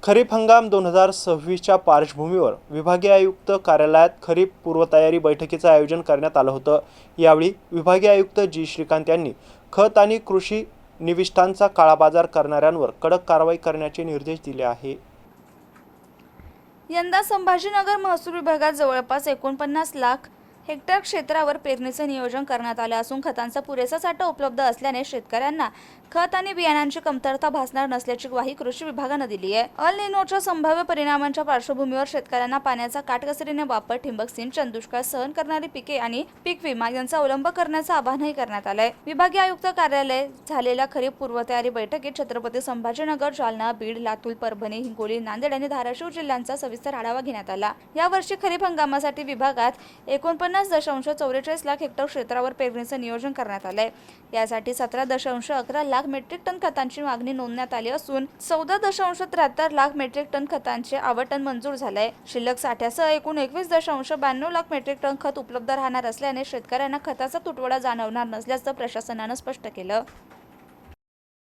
खरीप हंगाम 2026च्या पार्श्वभूमीवर विभागीय आयुक्त कार्यालयात खरीप पूर्वतयारी बैठकीचं आयोजन करण्यात आलं होतं। यावेळी विभागीय आयुक्त जी श्रीकांत यांनी खत आणि कृषी निविष्ठांचा काळाबाजार करणाऱ्यांवर कडक कारवाई करण्याचे निर्देश दिले आहे। यंदा संभाजीनगर महसूल भागात जवळपास 49 लाख हेक्टर क्षेत्रावर पेरणीचे नियोजन करण्यात आले असून खतांचा पुरेसा साठा उपलब्ध असल्याने शेतकऱ्यांना खत आणि बियाणांची कमतरता भासणार नसल्याची ग्वाही कृषी विभागाने दिली आहे। अल निनोच्या संभाव्य परिणामांच्या पार्श्वभूमीवर शेतकऱ्यांना पाण्याचा काटकसरीने वापर, ठिबक सिंचन, दुष्काळ सहन करणारी पिके आणि पीक विमा यांचा अवलंब करण्याचं आवाहनही करण्यात आलंय। विभागीय आयुक्त कार्यालय झालेल्या खरीप पूर्वतयारी बैठकीत छत्रपती संभाजीनगर, जालना, बीड, लातूर, परभणी, हिंगोली, नांदेड आणि धाराशिव जिल्ह्यांचा सविस्तर आढावा घेण्यात आला। यावर्षी खरीप हंगामासाठी विभागात 49.44 लाख हेक्टर क्षेत्रावर पेरणीचे नियोजन करण्यात आले। यासाठी 17.11 लाख मेट्रिक टन खतांची मागणी नोंदण्यात आली असून 14.73 लाख मेट्रिक टन खतांचे आवंटन मंजूर झाले। शिल्लक साठ्यासह एकूण 21.92 लाख मेट्रिक टन खत उपलब्ध राहणार असल्याने शेतकऱ्यांना खताचा तुटवडा जाणवणार नसल्याचं प्रशासनानं स्पष्ट केलं।